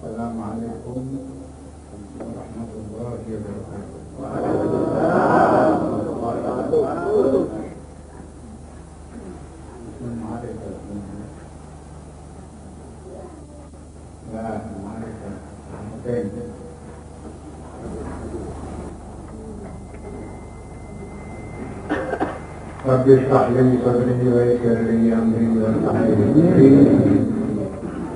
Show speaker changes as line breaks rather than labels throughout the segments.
Assalamualaikum warahmatullahi wabarakatuh. رب اشرح لي صدري ويسر لي امري واحلل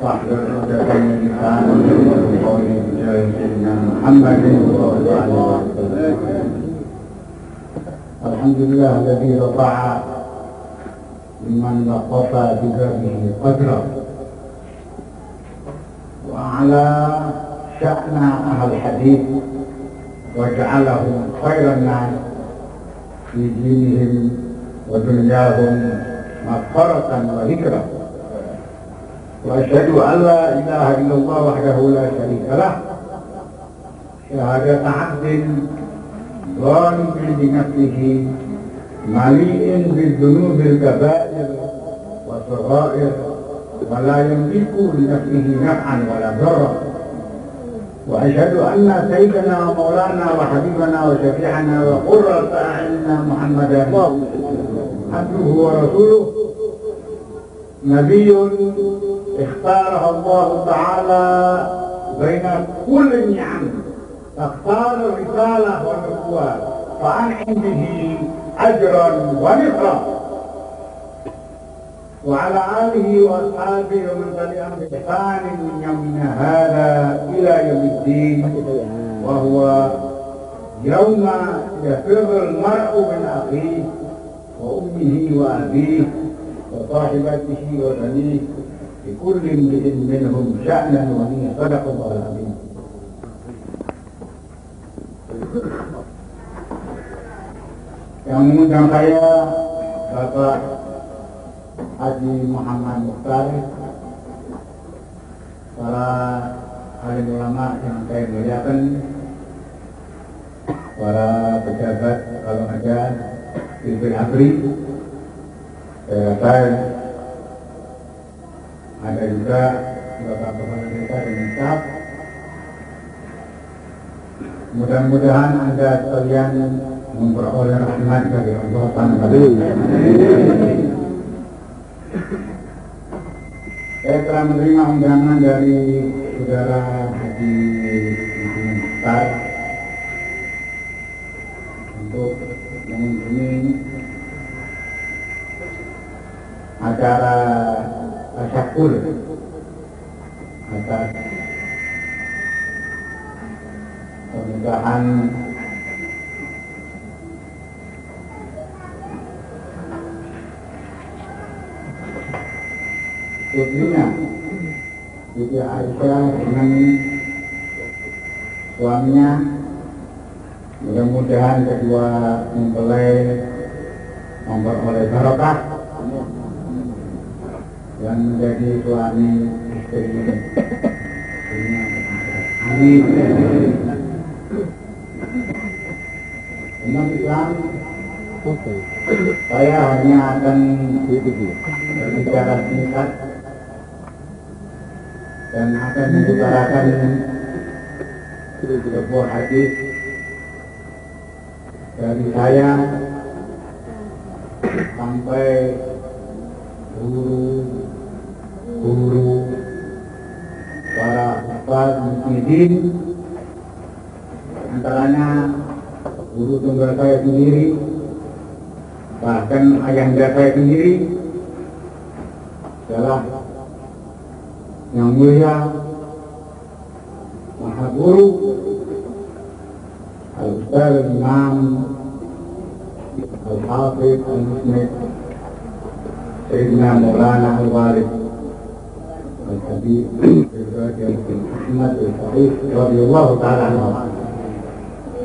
عقدة من لساني يفقهوا قولي بجاه سيدنا محمد صلى الله عليه وسلم. الحمد لله الذي رفع لمن لطف بذاته قدره وأعلى شأن أهل الحديث وجعلهم خير الناس في دينهم ودنياهم مغفرة وذكرا. وأشهد أن لا إله إلا الله وحده لا شريك له شهادة عبد ظالم بنفسه مليء بالذنوب الكبائر والصغائر ولا يملك لنفسه نفعا ولا ضرا. وأشهد أن سيدنا ومولانا وحبيبنا وشفيعنا وقرة أعيننا محمدا عبده ورسوله نبي اختاره الله تعالى بين كل النعم فاختار الرسالة والنبوة فأنعم به أجرا ونصرا. وعلى آله وأصحابه ومن تبعهم بإحسان من يومنا هذا إلى يوم الدين وهو يوم يفر المرء من أخيه وأمه وأبيه وصاحبته وبنيه لكل امرئ منهم شأنا ونية. صدق الله العظيم. Yang mengundang saya Bapak Haji Muhammad Mukhtar, para alim ulama yang saya muliakan, para pejabat kalau ada Pilpil Abri, ada juga Bapak Kepala Desa dan staf. Mudah-mudahan Anda sekalian memperoleh rahmat dari Allah Subhanahu. Saya telah menerima undangan dari saudara Haji Muhammad Mukhtar untuk mengunjungi acara tasyakur atas pernikahan putrinya Siti Aisyah dengan suaminya. Mudah-mudahan kedua mempelai memperoleh barokah dan menjadi suami istri. Amin. Umat Islam, saya hanya akan berbicara singkat dan akan mengutarakan sebuah hadis dari saya sampai guru para ustaz muslimin, antaranya guru tunggal saya sendiri, bahkan ayahanda saya sendiri adalah yang mulia Maha Guru Al-Ustaz Imam Al-Hafidh Al-Musnid Sayyidina Maulana Al-Walid Al-Habib Muhammad Al-Sahih radhiyallahu ta'ala anhu.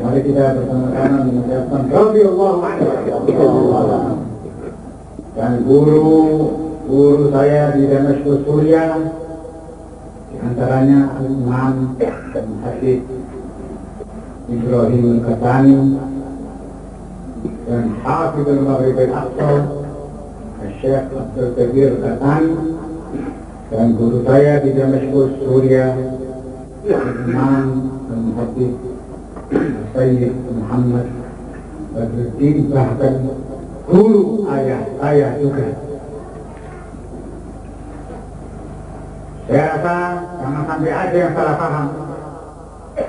Mari kita bersama-sama mengucapkan radhiyallahu anhu. Dan guru saya di Damaskus Suriah, di antaranya Imam dan Hadis Ibrahim Al-Qatani dan Hafidh Al-Maghrib Al-Aqsa Syekh Abdul Kabir Al-Qatani, dan guru saya di Damaskus Suriah Imam dan Hadis Sayyid Muhammad Badruddin, bahkan guru ayah saya juga. Saya rasa jangan sampai ada yang salah paham,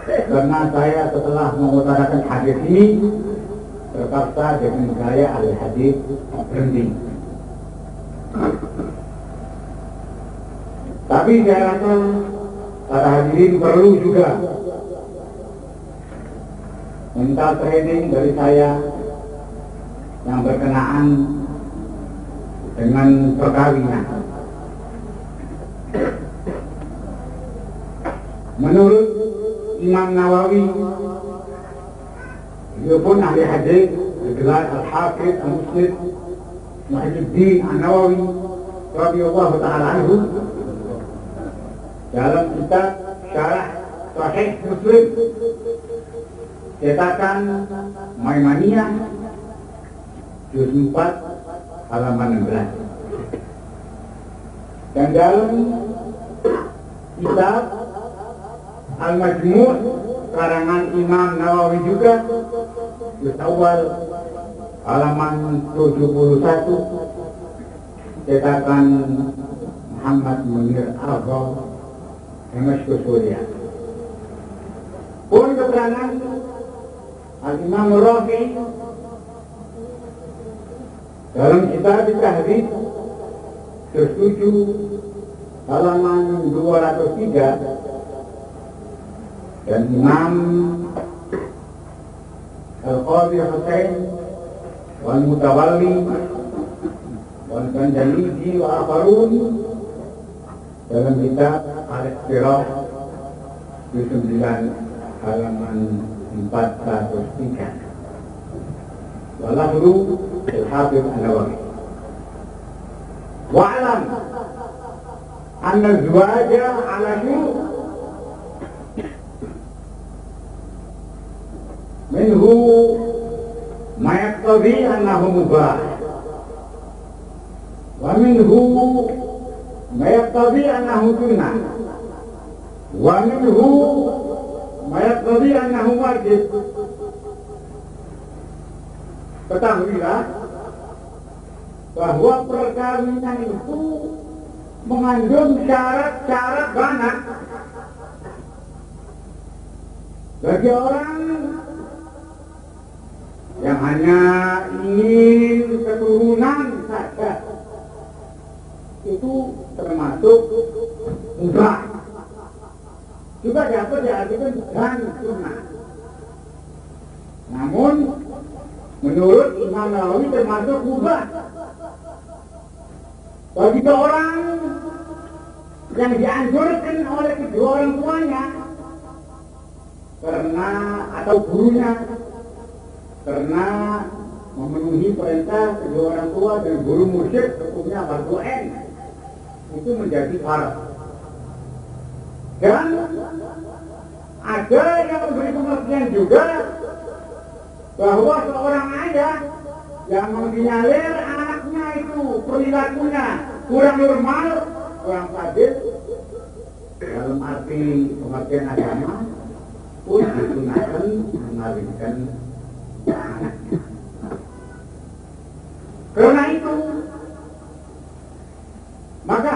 karena saya setelah mengutarakan hadis ini terpaksa dengan gaya al-hadis berhenti. Tapi saya rasa para hadirin perlu juga minta training dari saya yang berkenaan dengan perkawinan. Menurut Imam Nawawi, dia pun ahli hadis, bergelar Al-Hafidh Al-Musnid Muhyiddin An-Nawawi radhiyallahu ta'ala anhu, dalam kitab Syarah Sahih Muslim cetakan Maimaniyah juz 4 halaman 16, dan dalam kitab Al-Majmu' karangan Imam Nawawi juga juz awal halaman 71 cetakan Muhammad Munir Al-Ghal Damaskus Suriah. Pun keterangan Al-Imam Rafi dalam kitab Tahdhib juz 7 halaman 203, dan Imam Al-Qadhi Husain wal Mutawalli wal Banjaliji wa akharun dalam kitab Al-Iqtirah juz 9 halaman 403. Wallahu Al-Hafidh An-Nawawi. Wa'alam anna az-zawaja ala syurut minhu ma yaqtadi annahu mubah wa minhu ma yaqtadi annahu sunnah wa minhu ma yaqtadi annahu wajib. Ketahuilah bahwa perkawinan itu mengandung syarat-syarat banyak bagi orang yang hanya ingin keturunan saja. Itu termasuk mubah, juga dapat diartikan dan sunnah. Namun menurut Imam Nawawi termasuk mubah bagi seorang yang dianjurkan oleh kedua orang tuanya karena atau gurunya karena memenuhi perintah kedua orang tua dan guru mursyid hukumnya fardu ain itu menjadi fardu. Dan ada yang memberi pengertian juga bahwa seorang ayah yang menginyalir anaknya itu perilakunya kurang normal, kurang sadis dalam arti pengertian agama pun digunakan mengalihkan anaknya. Karena itu maka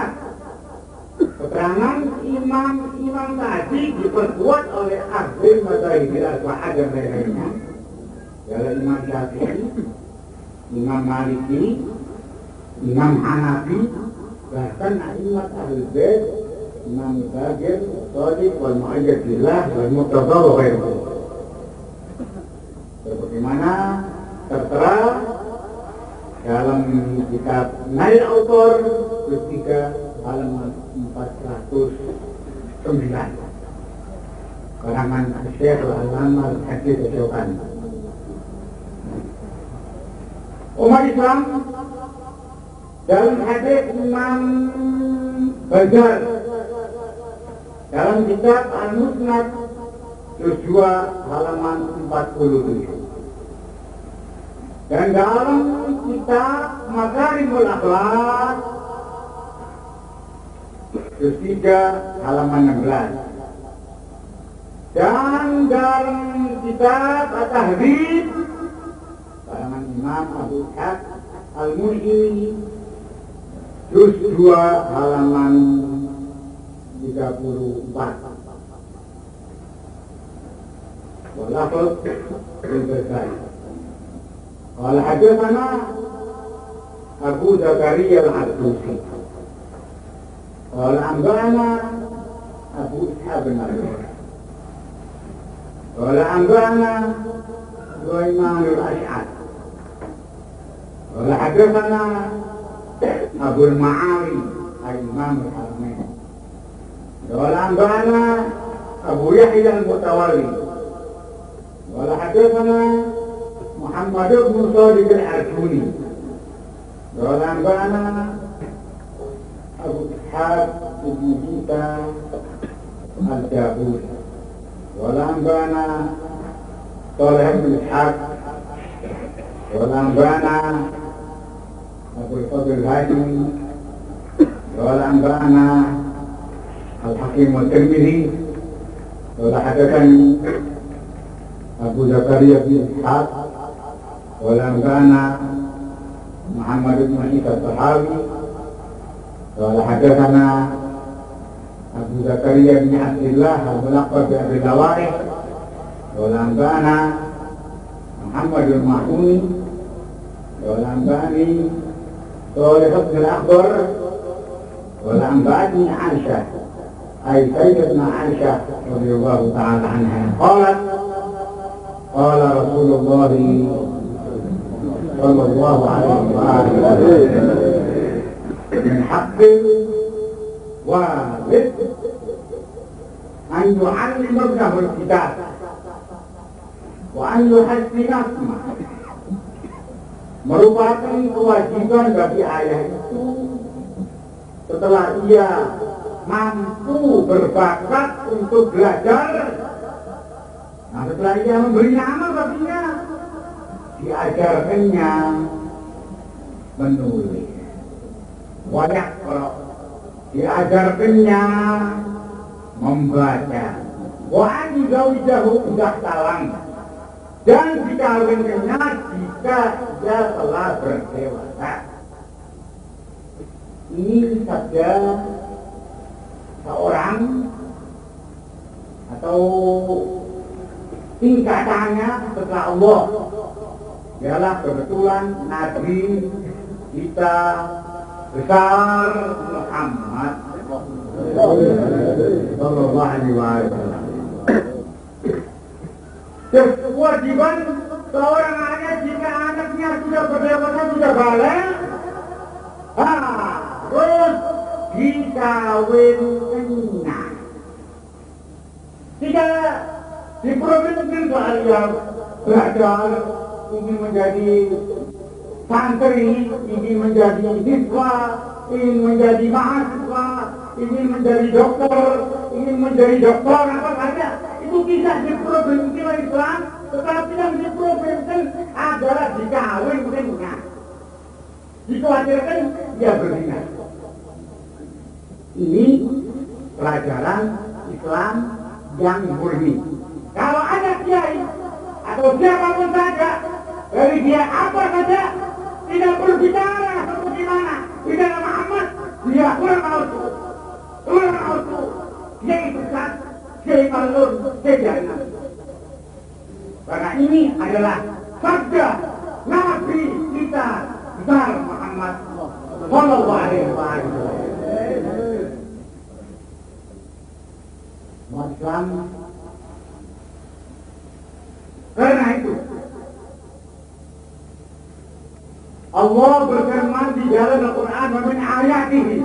keterangan imam tadi diperkuat oleh ahli mazhab al-arba'ah dan lain-lainnya. Adalah Imam Syafi'i, Imam Maliki, Imam Hanafi, bahkan a'immat Ahlul Bait, Imam Bagir, Shadiq, wal Mu'ayyadillah, wal Murtada wa ghairuhum. Sebagaimana tertera dalam kitab Nail Autor ketiga halaman 409 karangan Syekh Al-Allamah Al-Hadis Asy-Syaukani. Umat Islam dalam hadis Imam Bazar dalam kitab Al-Musnad juz 2 halaman 47 dan dalam kitab Makarimul Akhlaq juz 3 halaman 16 dan dalam kitab At-Tahdhib karangan Imam Abu Ishaq Al-Muzani juz 2 halaman 34 walafaz al-Ghazali. Qala hadatsana Abu Zakaria al-Abdusi qala anba'ana Abu Ishaq bin Al-Muzani qala anba'ana Sulaiman al-Ash'ari qala hadatsana Abu al-Ma'ali al-Imam al-Haramain qala anba'ana Abu Yahya al-Mutawalli qala hadatsana Muhammad bin Shadiq al-Arjuni qala anba'ana Abu Ishaq bin Isa al-Jaburi qala anba'ana Salih bin Ishaq qala anba'ana Abu al-Fadl al-Haythami qala anba'ana Al-Hakim al-Tirmidzi qala hadatsani Abu Zakaria bin Ishaq qala anba'ana Muhammad bin Isa al-Tahawi qala hadatsana Abu Zakaria bin Abdullah al-Mulaqab bi Abi Dawaih qala anba'ana Muhammad bin Mahmud qala anba'ani Salih bin al-Akhdar qala anba'ani Aisyah ay Sayyidatuna Aisyah radhiyallahu ta'ala anha qalat qala Rasulullah sallallahu alaihi wa alihi min haqqi walid an yu'allima ibnahu al-kitab wa an yuhassina asmah. Merupakan kewajiban bagi ayah itu setelah ia mampu berbakat untuk belajar, nah setelah ia memberi nama baginya, diajarkannya menulis wayak, diajarkannya membaca, wa'an jauh-jauh udah talang, dan dikawinkannya jika dia telah berdewasa. Ini saja seorang atau tingkatannya setelah Allah ialah kebetulan Nabi kita besar Muhammad Sallallahu Alaihi Wasallam. Kewajiban seorang ayah jika anaknya sudah berdewasa, sudah balik, harus dikawinkan. Jika di provinsi saya belajar ingin menjadi santri, ingin menjadi siswa, ingin menjadi mahasiswa, ingin menjadi dokter, ingin menjadi dokter apa saja, itu bisa di provinsi Islam, tetapi yang di provinsi adalah dikawin bukan. Dikhawatirkan dia berzina. Ini pelajaran Islam yang murni. Kalau ada kiai atau siapapun saja dari dia apa saja tidak perlu bicara seperti mana tidak Muhammad, dia kurang auto, dia ikutkan, dia malur, dia jangan. Karena ini adalah sabda Nabi kita besar Muhammad Sallallahu Alaihi Wasallam. Muslim. Karena itu Allah berfirman di dalam Al-Quran, "Min ayatihi",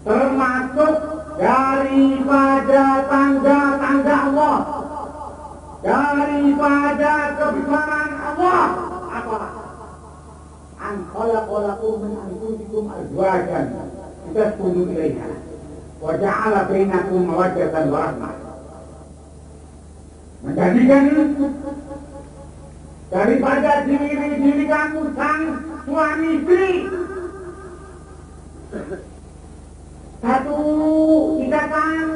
termasuk daripada tanda-tanda Allah, daripada kebesaran Allah, apa? An khalaqalakum min anfusikum azwajan litaskunu ilaiha wa ja'ala bainakum mawaddatan wa rahmah. Menjadikan daripada diri kamu sang suami istri satu ikatan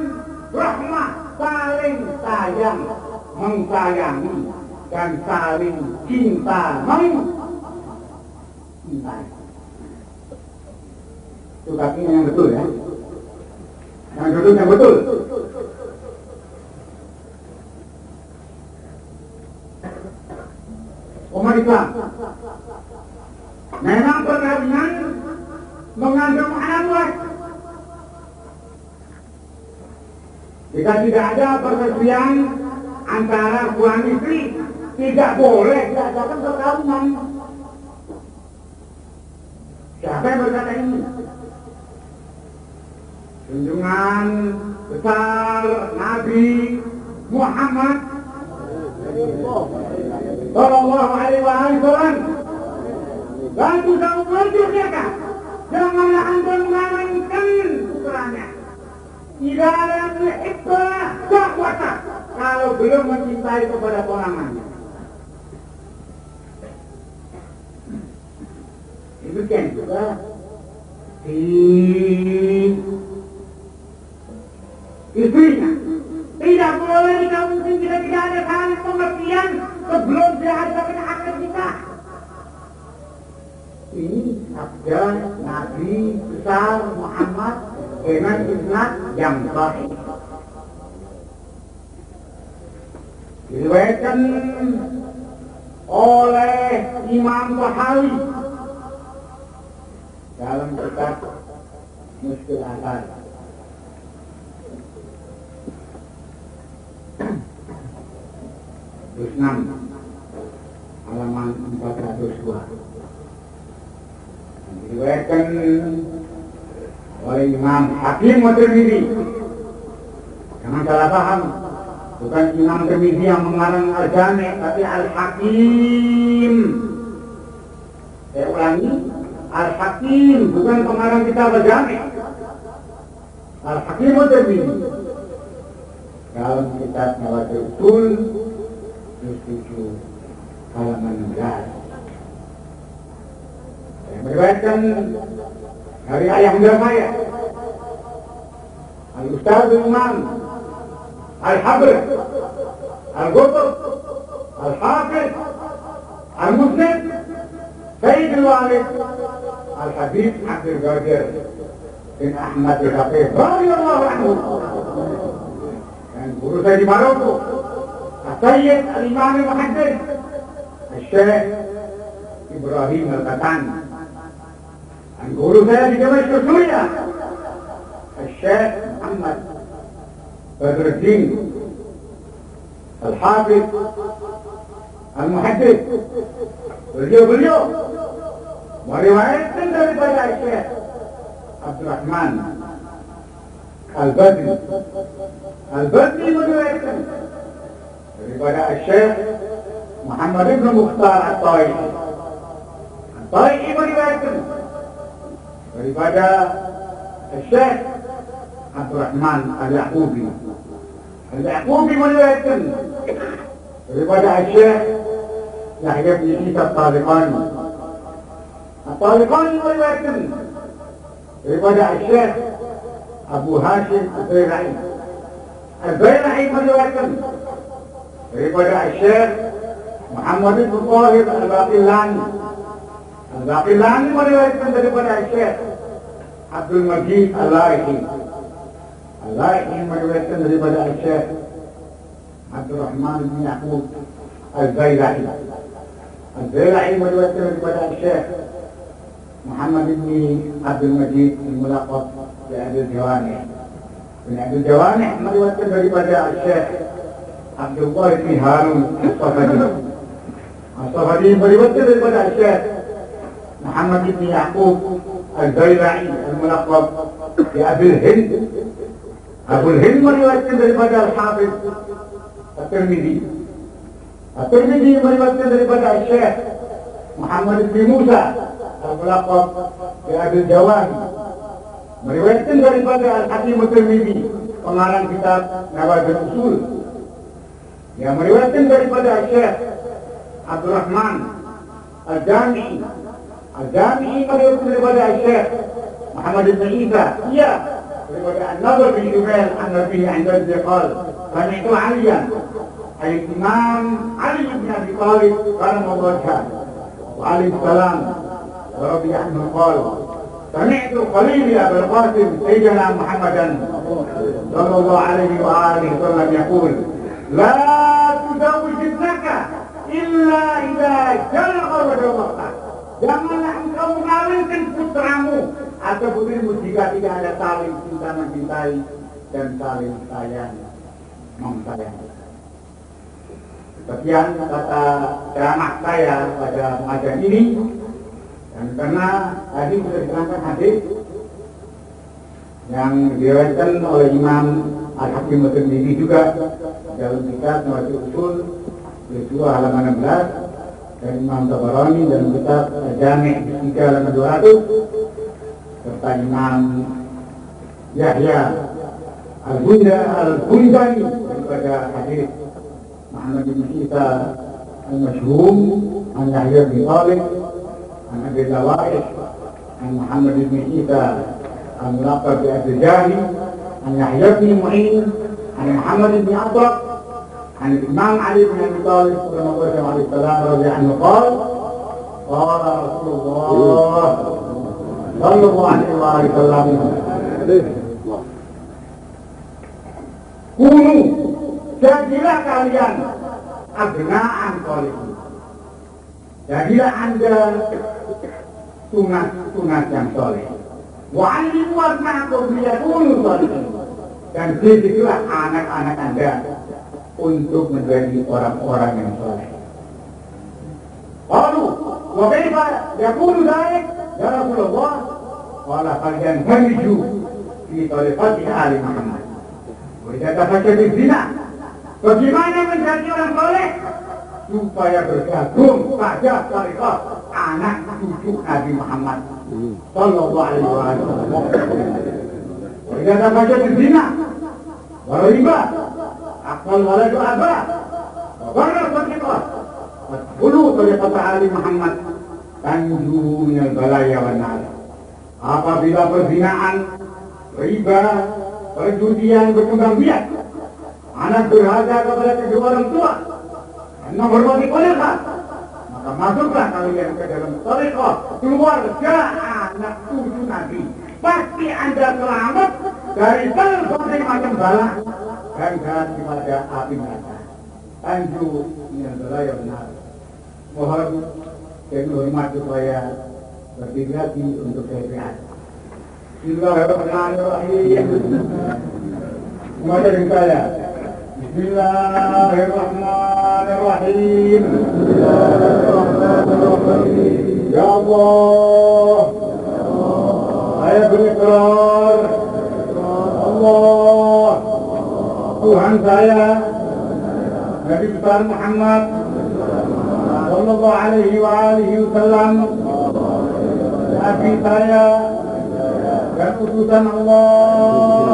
rahmah, saling sayang mengsayangi dan saling cinta mencintai. Itu kakinya yang betul ya, yang duduk yang betul. Umat Islam, memang perkawinan mengandung makna luas. Jika tidak ada persetujuan antara suami istri, tidak boleh diadakan perkawinan. Siapa yang berkata ini? Junjungan besar Nabi Muhammad Sallallahu Alaihi Wasallam. Dan sudah mengajar mereka, janganlah anda mengamankan putranya. Tidak ada ikhlas tak kuasa kalau belum mencintai kepada ponakannya. Demikian juga di istrinya. Tidak boleh dikawinkan jika tidak ada saling pengertian sebelum diadakan akad nikah. Ini sabda Nabi besar Muhammad dengan isnad yang sahih. Diriwayatkan oleh Imam Bukhari dalam kitab Mushkil Athar. Juz 6 halaman 402. Diriwayatkan oleh Imam Hakim wa Tirmidzi. Jangan salah paham, bukan Imam Tirmidzi yang mengarang Al-Jami', tapi Al-Hakim. Saya ulangi, Al-Hakim bukan pengarang kitab Al-Jami'. Al-Hakim wa Tirmidzi dalam kitab Nawatul Usul juz 7 halaman 16. Saya meriwayatkan dari ayahanda saya, Al-Ustaz Imam Al-Habr Al-Qutb Al-Hafiz Al-Muslim Sayyid Al-Walid Al-Habib Abdul Qadir bin Ahmad Al-Hafiz radhiyallahu anhu, dan guru saya di Maroko Sayyid Al-Imam Al-Muhaddits Al-Syekh Ibrahim Al-Qatan, dan guru saya di Damaskus Suriah Al-Syekh Muhammad Badruddin Al-Hafiz Al-Muhaddits, beliau meriwayatkan daripada Syekh Abdurrahman Al-Badri meriwayatkan daripada Syekh Muhammad ibn Mukhtar At-Ta'i meriwayatkan daripada Syekh Abdurrahman Al-Yaqubi meriwayatkan daripada Syekh Yahya bin Isa At-Taliqani meriwayatkan daripada Syekh Abu Hashim Al-Zailai meriwayatkan daripada Syekh Muhammad bin Tahir Al-Baqillani meriwayatkan daripada Syekh Abdul Majid Al-Laihi meriwayatkan daripada Syekh Abdurrahman bin Yaqub Al-Zailai meriwayatkan daripada Syekh Muhammad bin Abdul Majid Al-Mulaqab bin Abdul Jawanih meriwayatkan daripada Syekh Abdullah bin Harun As-Safadi meriwayatkan daripada Syekh Muhammad bin Yaqub Al-Zailai Al-Mulaqab bin Abdul Hind meriwayatkan daripada Al-Hafiz At-Tirmidzi meriwayatkan daripada Syekh Muhammad bin Musa Al-Mulaqab bin Abdul Jawad meriwayatkan daripada Al-Hakim At-Tirmidzi pengarang kitab Nawazil Usul yang meriwayatkan daripada Syekh Abdurrahman Al-Jami'i meriwayatkan daripada Syekh Muhammad bin Isa daripada An-Nadhr bin Shumail an-Nabi anda qala sami'tu Aliyan al-Imam Ali bin Abi Thalib karamallahu wajhahu wa alaihi salam wa radiyallahu anhu qala sami'tu Khalili Abul Qasim Sayyidina Muhammadan sallallahu alaihi wa alihi wasallam yaqul la tuzawwij ibnaka illa idza jalagha wajhaka. Janganlah engkau mengawinkan putramu atau putrimu jika tidak ada saling cinta mencintai dan saling sayang memsayangi. Sekian kata ceramah saya pada pengajian ini, dan karena tadi sudah diterangkan hadis yang diriwayatkan oleh Imam Al-Hakim At-Tirmidzi juga dalam kitab Nawazil Usul peristiwa halaman 16, dan Imam Tabarani dalam kitab Jami' 3 halaman 200, serta Imam Yahya Al-Bunjani daripada hadis Muhammad bin Isa Al-Mashhum an Yahya bin Talib an Abi Dawa'ih an Muhammad bin Isa Al-Mulaqab bi Abdul Jani an Yahya bin Mu'in an Muhammad bin Atraq عن الإمام علي بن أبي طالب عليه السلام رضي عنه قال قال رسول الله صلى الله عليه وسلم kunu jadilah kalian abna'an sholihin, jadilah anda tunas yang soleh, wa'alimu abna'akum liyakunu sholihin, dan didiklah anak-anak anda untuk menjadi orang-orang yang soleh. Lalu, wa kaifa yakunu dzalik ya Rasulullah? Qala falyanhamiju fi tariqati ali Muhammad. Wa idza tafakkaru zina. Bagaimana menjadi orang soleh? Supaya bergabung pada tariqah anak cucu Nabi Muhammad sallallahu alaihi wasallam. Wa idza tafakkaru zina wa riba akal waladu abah warna berkata bulu tariqat Ali Muhammad tanju minal balaya wa nar. Apabila perzinaan, riba, perjudian berkembang biak, anak berharga kepada kedua orang tua karena berbagai koleha, maka masuklah kalian ke dalam tariqah keluarga anak cucu Nabi. Pasti anda selamat dari berbagai macam bala dan daripada api neraka. Tanju minal balaya benar. Mohon dengan hormat supaya berdiri lagi untuk saya. Bismillahirrahmanirrahim. Mulai dari saya. Bismillahirrahmanirrahim. Ya Allah, saya berikrar, Allah, Tuhan saya, Nabi besar Muhammad sallallahu alaihi wasallam, Nabi saya dan utusan Allah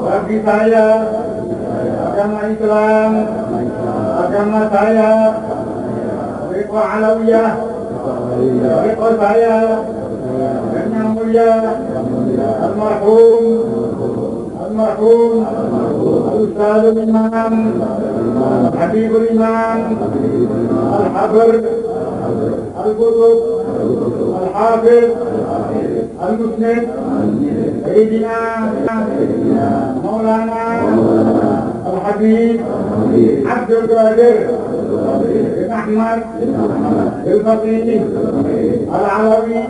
bagi saya, agama Islam, agama saya, Riqwa Alawiyah, Riqwa saya, dan yang mulia, almarhum, Al-Ustadzul Imam, Habibul Imam, Al-Habr, Al-Qutub, Al-Hafiz, Al-Musnid, Sayyidina Maulana Al-Habib Abdul Qadir bin Ahmad Al-Faqih Al-Alawi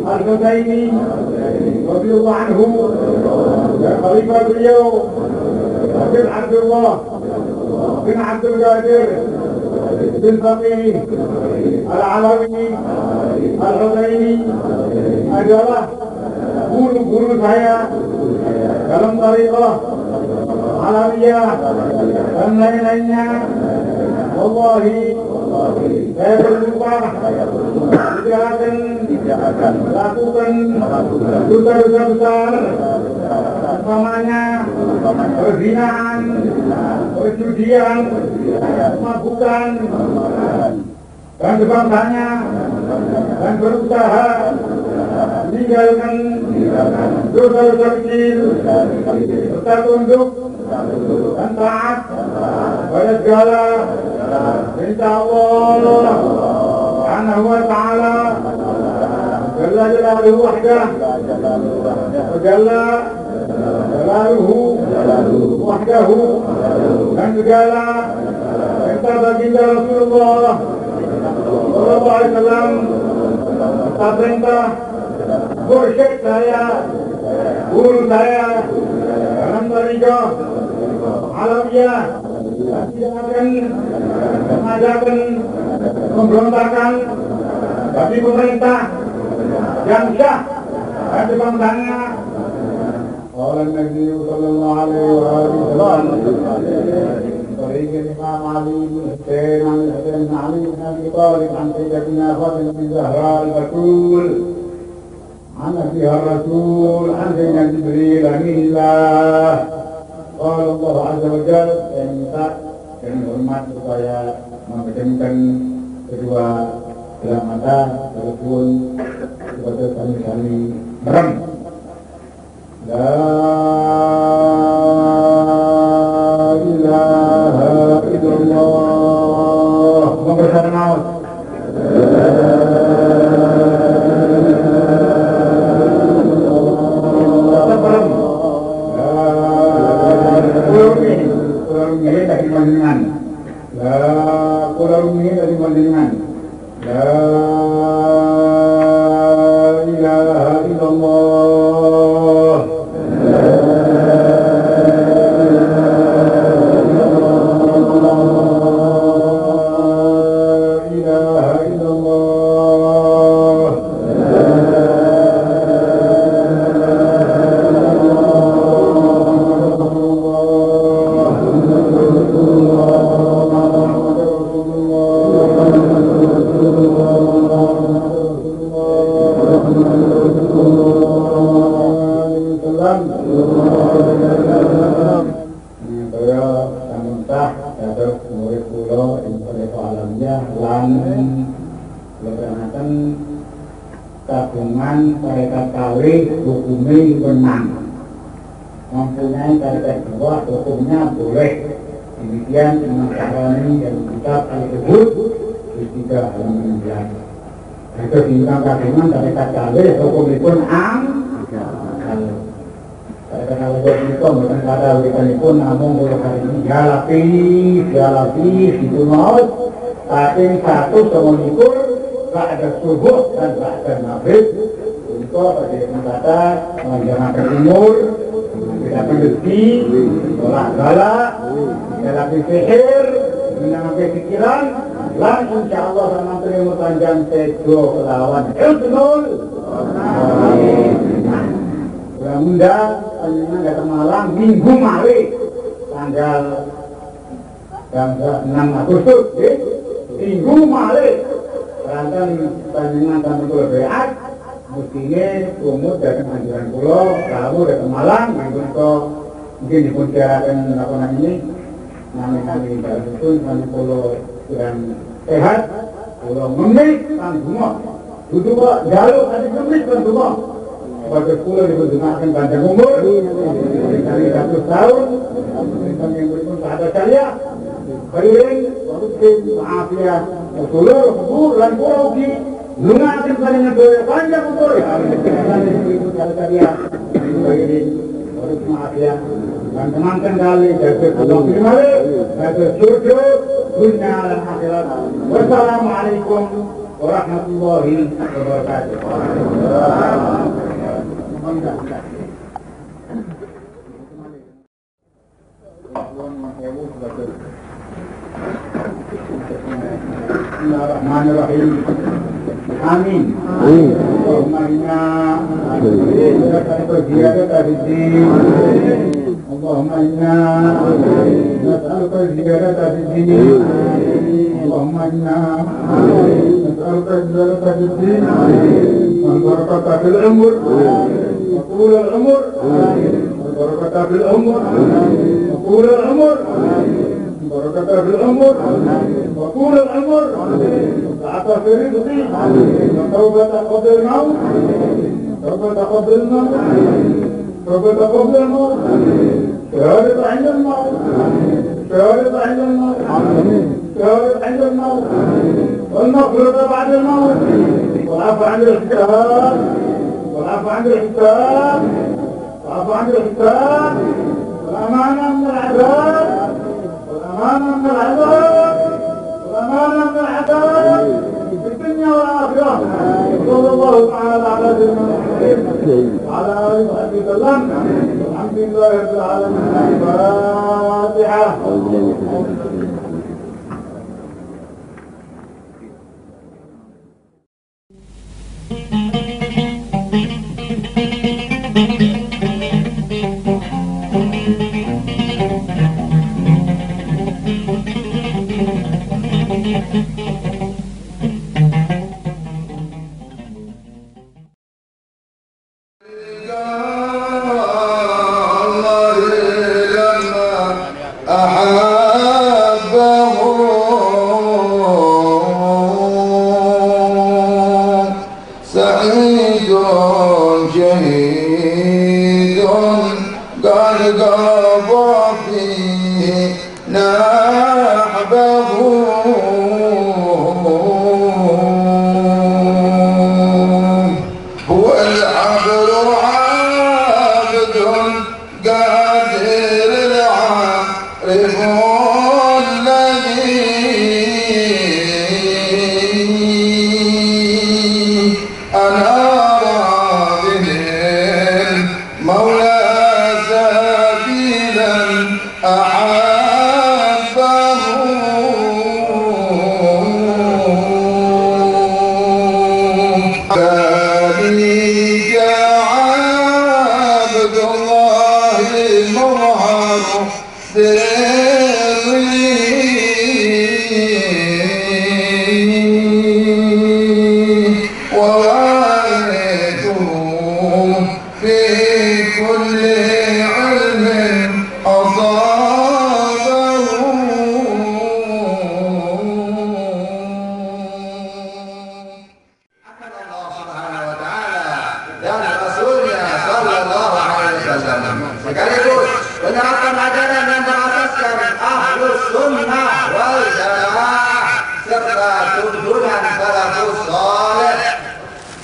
Al-Husaini radhiyallahu anhu, dan khalifah beliau Habib Abdullah bin Abdul Qadir bin Faqih Al-Alawi Al-Husaini adalah guru-guru saya dalam tariqah Alawiyah dan lain-lainnya. Wallahi, saya bersumpah tidak akan lakukan dosa-dosa besar, umpamanya perzinaan, perjudian, mabukan, dan sebangsanya, dan berusaha meninggalkan dosa-dosa kecil serta tunduk dan taat pada segala perintah Allah Subhanahu wa ta'ala. Jalla jalaluhu wahdah, Jalla jalaluhu wahdahu, dan segala perintah baginda Rasulullah sallallahu alaihi wasallam, perintah mursyid saya, guru saya dalam tariqah Alawiyah, tidak akan mengadakan pemberontakan bagi pemerintah yang sah dan sebangsanya. Qala Nabi sallallahu alaihi wasallam طريق الإمام علي بن حسين عن الحسين بن علي بن أبي طالب عن سيدتنا فاطمة الزهراء البتول عن أبيها الرسول عن سيدنا جبريل أمين الله. قال الله عز وجل, saya minta dan hormat supaya memperkenalkan kedua belah mata walaupun sebagai kami merem. La ilaha illallah. Membesar maut. Tabungan tarekat kawin hukumnya menang, mempunyai tarekat dua hukumnya boleh. Demikian Imam Syahrani dan kitab Al-Hubud di 3 halaman 16. Itu bintang tabungan tarekat kawin hukumnya pun tarekat kawin itu bukan kata berikan pun, namun boleh hari ini ya lapis itu maut tapi 1 sama likur ada subuh dan ada maghrib untuk bagaimana kata menjalankan umur, mengambil dapat rezeki, tolak galak, dapat sihir, menangkan pikiran, dan insya Allah sama terima panjang sejo kelawan Husnul. Mudah-mudahan panjenengan datang Malang minggu mari tanggal 6 Agustus, minggu mari. Rantan panjenengan sampai kula beat, mestine umut datang anjuran kula, kamu datang Malang, mungkin dipunjarakan lakonan ini, nami-nami dalam itu, nami kula sedang sehat, kula ngemis kan semua, duduk kok jaluk ada ngemis kan semua. Pada kula dipergunakan panjang umur, dari 100 tahun, yang berikut sahabat saya, kalian, maaf ya, seluruh kubur dan pulau di gunakan panjang panjang umur. Kalian berikut sahabat saya, maaf ya, dan teman-teman kali, dari pulau Primale, dari surga, dunia dan akhirat. Wassalamualaikum warahmatullahi wabarakatuh. Bismillahirrahmanirrahim. Amin. Allahumma inna nas'aluka ziyadata fid-din. Allahumma inna nas'aluka ziyadata fid-din. Allahumma inna nas'aluka ziyadata fid-din. Wal barakata fil umur. وطول العمر والبركة في العمر وطول العمر والبركة في العمر وطول العمر والسعة في رزقي وتوبة قبل الموت توبة قبل الموت توبة قبل الموت شهادة عند الموت شهادة عند الموت شهادة عند الموت والمغفرة بعد الموت والعفو عن الحساب والعفو عن الحساب والعفو عن الحساب والأمانة من العذاب والأمانة من العذاب والأمانة من العذاب في الدنيا والآخرة. صلى الله تعالى على سيدنا محمد وعلى آله وصحبه وسلم والحمد لله رب العالمين. الفاتحة.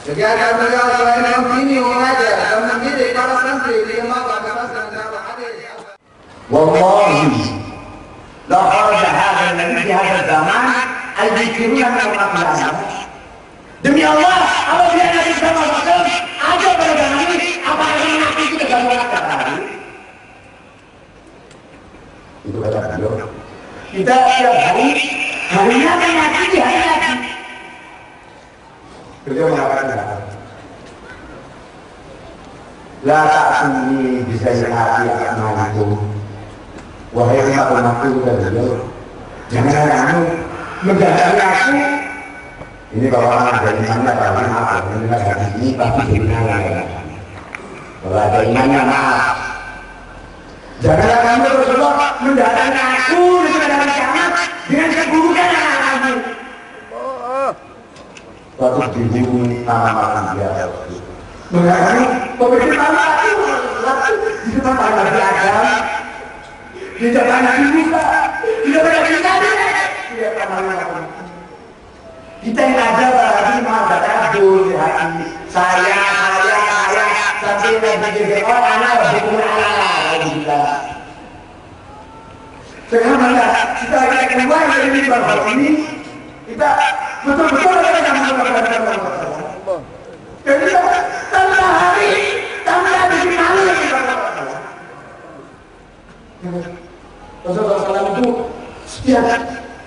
Kegiatan beliau selain membini, mengajar dan mendidik para santri di lembaga pesantren Darul Hadis.
Wallahi, la kharaja hadha an-nabi fi hadha zaman al-dhikruna min al-qiyamah. Demi Allah, apabila Nabi SAW ada pada zaman ini, apa yang mengaku kita dalam kata tadi? Itu kata beliau. Kita tiap harinya akan mati di hari lagi. Beliau mengatakan, la ta'suni bisa hati akmalikum. Wahai umat-umatku, kata beliau, jangan kamu mendatangi aku. Ini bawa dari mana kalau maaf, mendengar hadis ini pasti benar. Kalau ada imannya maaf. Janganlah kamu Rasulullah mendatangi aku di hari kiamat dengan keburukan kamu. Suatu dibunuh nama dia. Mengatakan pemerintahan aku di depan Nabi Adam, di depan Nabi Musa, di depan Nabi Nabi. Kita yang ada berarti malah takabur di hati. Saya sampai Nabi jadi orang anak berhukum Allah. Sekarang kita keluar dari bab ini, kita betul-betul akan melakukan jadi tanpa hari, tanpa bikin malu Rasulullah SAW itu setiap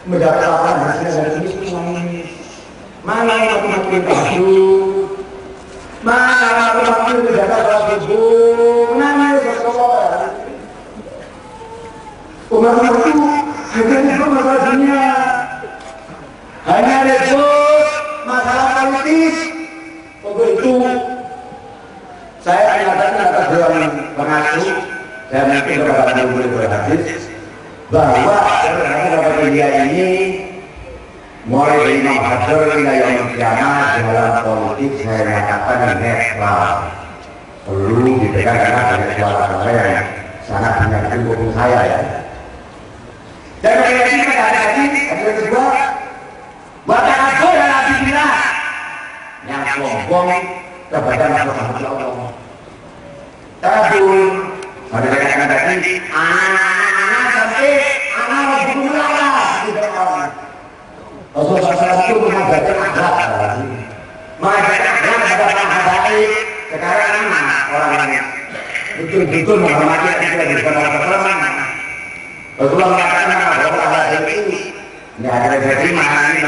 mendapat laporan hasilnya dari ini mana yang aku makin tahu, mana yang aku makin mendapat laporan nangis Rasulullah. Umat-umat itu hanya masalah dunia, hanya ribut masalah politis. Untuk itu saya menyatakan atas dewan pengasuh dan mungkin kepada guru berhadis bahwa kepada dia ini mulai dari Imam Hajar hingga yang kiamat dalam politik saya nyatakan netral, perlu dipegang karena banyak suara-suara yang sangat menyakitkan hukum saya ya. Dan kemudian kita ada kedua bahkan aku dan Nabi kita yang sombong kepada makhluk Allah. Tabul pada katakan tadi anak sampai anak berguna tidak orang. Rasulullah SAW itu mengajarkan akhlak mengajarkan akhlak kepada orang baik. Sekarang orang yang betul-betul menghormati tidak dikenal Rasulullah mengatakan bahwa Allah itu nggak ada terima ini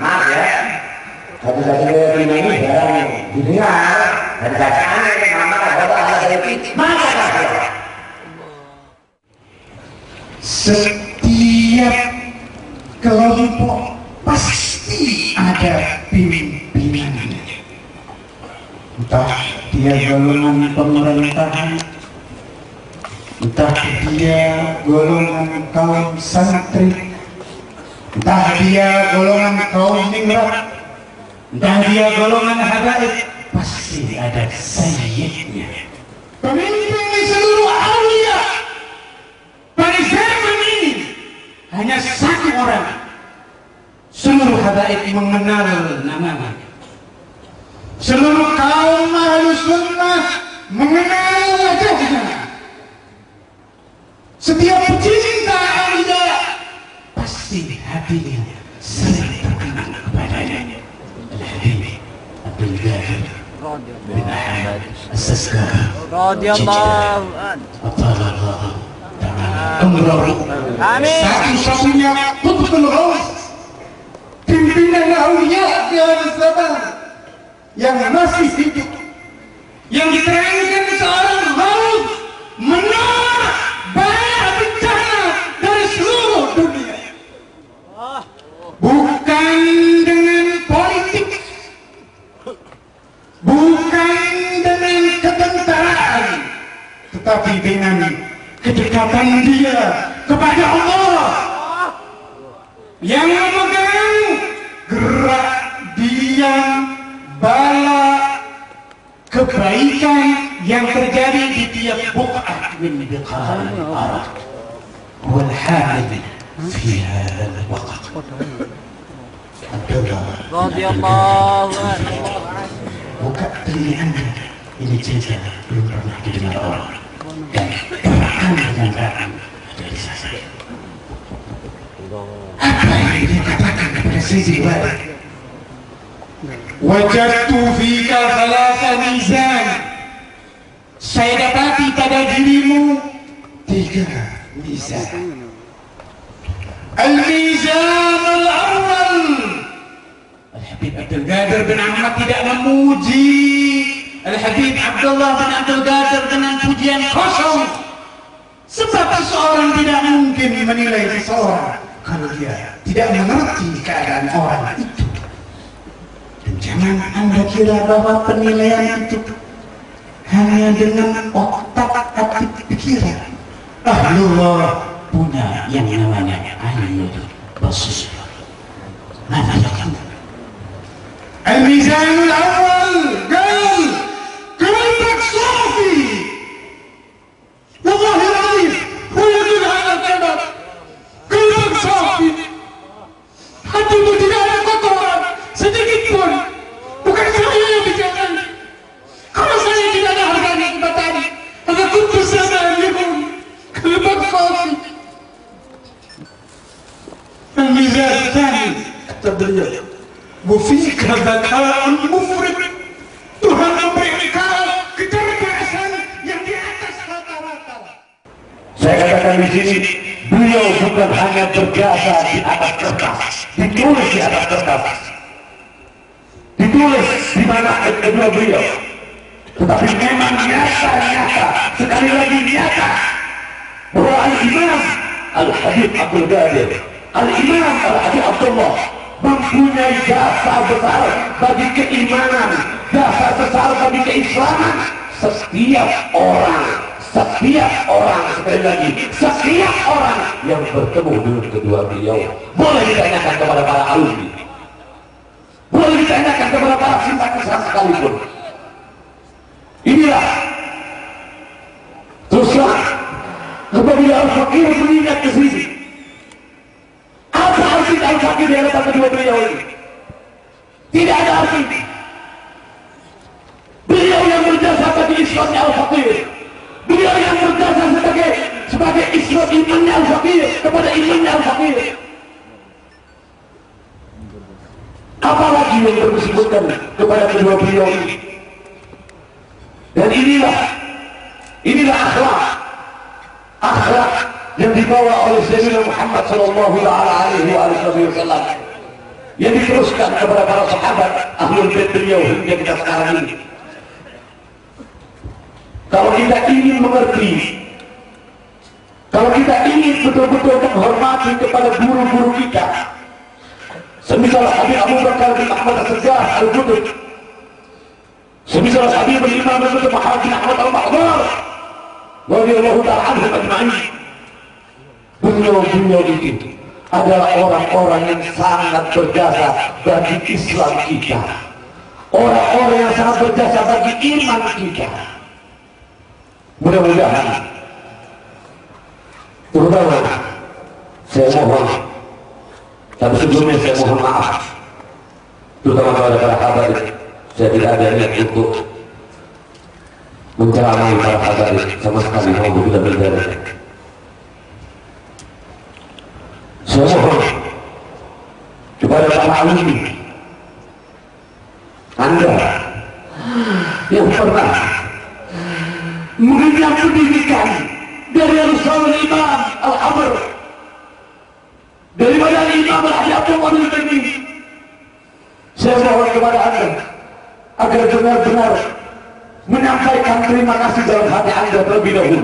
maaf ya. Satu-satu terima ini barang didengar dari bacaan yang nama bahwa Allah itu maka Allah.
Setiap kelompok pasti ada pimpinannya. Entah dia golongan pemerintahan, entah dia golongan kaum santri, entah dia golongan kaum ningrat, entah dia golongan habaib, pasti ada sayyidnya. Pemimpin seluruh aulia pada zaman ini hanya satu orang. Seluruh habaib mengenal namanya. Seluruh kaum Ahlus Sunnah mengenal wajahnya. Setiap pecinta aulia pasti hatinya sering terkenal kepadanya. Al-Habib Abdul Ghafir bin Ahmad As-Saskar radhiyallahu anhu. Amin. Satu-satunya Qutbul Ghaus, pimpinan aulia di akhir zaman yang masih hidup, yang diterangkan seorang Ghaus menolak banyak bencana dari seluruh dunia. Bukan dengan politik, bukan dengan ketentaraan, tetapi dengan kedekatan dia kepada Allah yang memegang gerak dia bala kebaikan yang terjadi di tiap buq'ah min biqa'il al-ard wal hamid fi hadha al-waqt. Abdullah radhiyallahu anhu, buka telinganya, ini cerita belum pernah didengar orang dan bahkan dengarkan dari saya. Apa yang dia katakan kepada Sayyidi Walid? Wajadtu fika thalatha mizan, saya dapati pada dirimu 3 Mizan. Al-Mizan al-awwal. Al-Habib Abdul Qadir bin Ahmad tidak memuji Al-Habib Abdullah bin Abdul Qadir dengan pujian kosong. Sebab seseorang tidak mungkin menilai seseorang kalau dia tidak mengerti keadaan orang itu. Dan jangan Anda kira bahwa penilaian itu hanya dengan otak atik pikiran. Ahlullah punya yang namanya ainul basirah. Mana kamu? Al-Mizanul awal qal qalbak safi. Wallahi alazim huwa yadul ala qalbak. Qalbak safi. Hatimu tidak ada kotoran sedikit pun. Bukan saya yang bicara. Kalau saya tidak ada harganya kebatani, maka kuntu sama likum. Qalbak safi. Al-Mizan tsani kata beliau, "Wafika dzaka'un mufrid." Tuhan memberi engkau kecerdasan yang di atas rata-rata. Saya katakan di sini, beliau bukan hanya berjasa di atas kertas, ditulis di atas kertas, ditulis di mana kedua beliau, tetapi memang nyata, sekali lagi nyata bahwa Al-Imam Al-Habib Abdul Qadir, Al-Imam Al-Habib Abdullah mempunyai jasa besar bagi keimanan, jasa besar bagi keislaman. Setiap orang sekali lagi, setiap orang yang bertemu dengan kedua beliau boleh ditanyakan kepada para alumni, boleh ditanyakan kepada para simpatisan sekalipun. Inilah teruslah apabila Al-Fakir mengingat ke sini, apa arti Al-Fakir di hadapan kedua beliau ini? Tidak ada arti. Beliau yang berjasa bagi Islamnya Al-Fakir, beliau yang berjasa sebagai Islam imannya Al-Fakir kepada imannya Al-Fakir. Apalagi yang disebutkan kepada kedua beliau ini? Dan inilah akhlak yang dibawa oleh Sayyidina Muhammad sallallahu alaihi wasallam, yang diteruskan kepada para sahabat ahlul bait beliau hingga kita sekarang ini. Kalau kita ingin mengerti, kalau kita ingin betul-betul menghormati kepada guru-guru kita, semisal Habib Abu Bakar bin Ahmad As-Sajjah Al-Qutb, semisal Habib Imam Muhammad bin Ahmad Al-Mahdar radhiyallahu ta'ala anhum ajma'in, beliau itu adalah orang-orang yang sangat berjasa bagi Islam kita, orang-orang yang sangat berjasa bagi iman kita. Mudah-mudahan, terutama saya mohon, tapi sebelumnya saya mohon maaf terutama kepada para habaib. Saya tidak ada niat untuk menceramai para habaib sama sekali, mau tidak berdaya. Saya mohon kepada para alumni, Anda yang pernah mengenyam pendidikan dari Rasul Imam Al-Amr, daripada Imam Al-Habib Abdullah bin Qadir, saya mohon kepada Anda agar benar-benar menyampaikan terima kasih dalam hati Anda terlebih dahulu.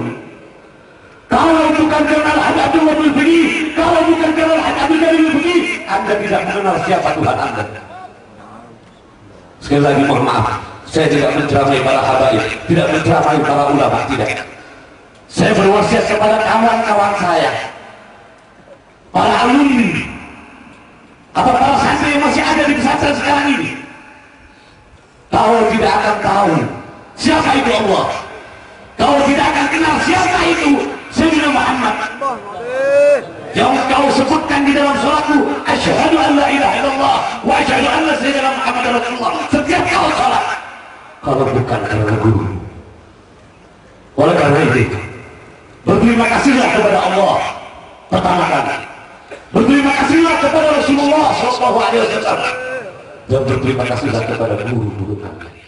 Kalau bukan karena Al-Habib Abdullah bin Qadir, kalau bukan karena Al-Habib Abdullah bin Qadir, Anda tidak mengenal siapa Tuhan Anda. Sekali lagi mohon maaf, saya tidak menceramai para habaib, tidak menceramai para ulama, tidak. Saya berwasiat kepada kawan-kawan saya, para alumni, apa para santri yang masih ada di pesantren sekarang ini, kalau tidak akan tahu siapa itu Allah, kalau tidak akan kenal siapa itu Sayyidina Muhammad yang kau sebutkan di dalam salatmu, asyhadu an la ilaha illallah wa asyhadu anna sayyidina Muhammad Rasulullah, setiap kau salat, kalau bukan karena guru. Oleh karena itu, berterima kasihlah kepada Allah pertama kali, berterima kasihlah kepada Rasulullah SAW, dan berterima kasihlah kepada guru-guru kami.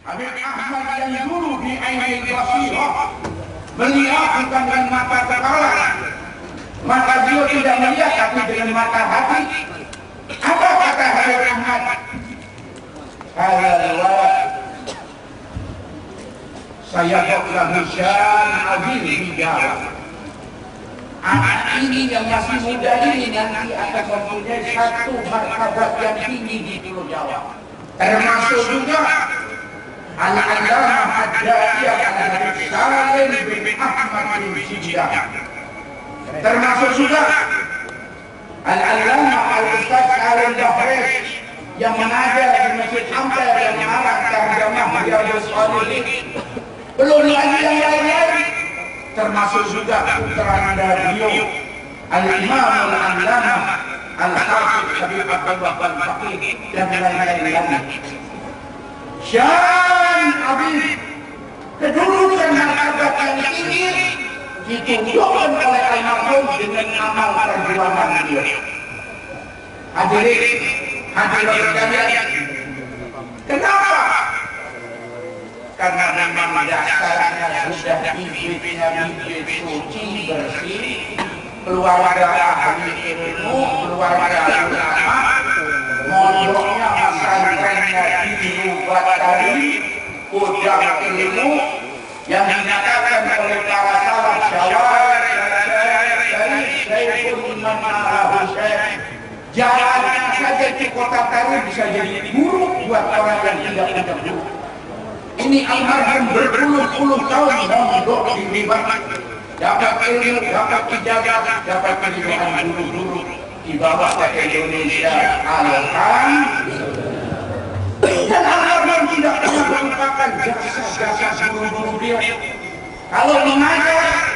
Habib Ahmad yang dulu di Ainul Basirah
melihat bukan dengan mata kepala, maka beliau tidak melihat tapi dengan mata hati. Apa kata Habib Ahmad? Kalau saya lahu syan azim di Jawa. Anak ini yang masih muda ini nanti akan mempunyai satu martabat yang tinggi di Pulau Jawa. Termasuk juga Al-Allamah Ad-Da'iyah Al-Habib Salim bin Ahmad bin Jidah. Termasuk juga Al-Allamah Al-Ustaz Salim Bahres yang mengajar di Masjid Ampel yang mengarang terjemah Riyadhus Shalihin. Belum lagi yang lain-lain, termasuk juga putra beliau Al-Imam Al-Allamah Al-Hafidz Habib Abdullah Al-Faqih dan lain-lain lagi. Syan Habib, kedudukan martabat yang tinggi ditunjukkan oleh almarhum dengan amal perjuangan beliau. Hadirin sekalian, kenapa? Karena memang dasarnya sudah bibitnya bibit suci bersih, keluarga ahli ilmu, keluarga ulama, mondoknya pesantrennya dibuat dari gudang ilmu yang dinyatakan oleh para salaf syawari dari Syekhul Imam Al-Husain. Jalannya saja di kota Taru bisa jadi guru buat orang yang tidak punya guru. Ini almarhum berpuluh-puluh tahun mondok di Libanon, dapat ilmu, dapat ijazah, dapat pendidikan guru-guru dibawa ke Indonesia. Dan almarhum tidak pernah melupakan jasa-jasa guru-guru dia. Kalau mengajar,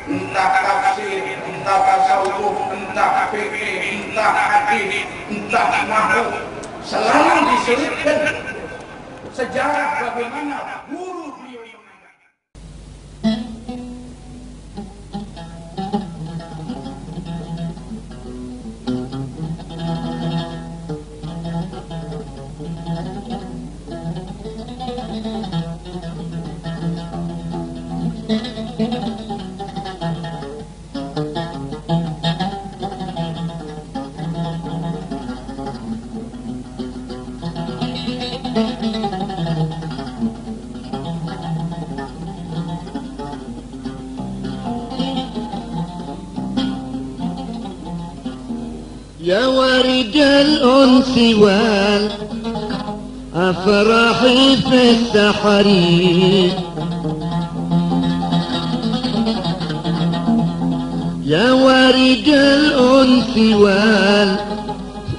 entah tafsir, entah tasawuf, entah fikih, entah hadis, entah nahwu, selalu diselipkan sejarah bagaimana guru beliau yang
يا ورد الأنس والأفراح في السحر يا ورد الأنس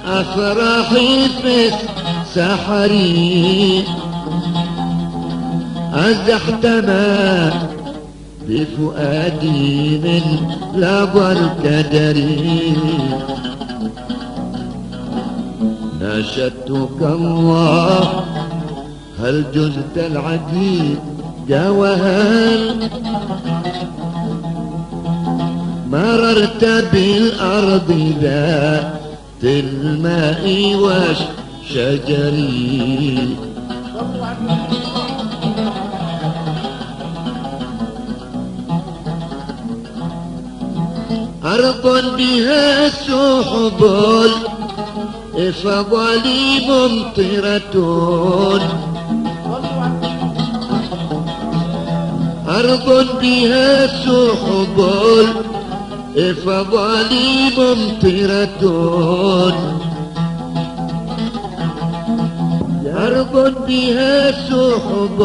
والأفراح في السحر أزحت ما بفؤادي من لظى الكدر ناشدتك الله هل جزت العديد وهل مررت بالأرض ذات الماء والشجر أرض بها سحب فضلي ممطرة أرض بها سحب فضلي ممطرة أرض بها سحب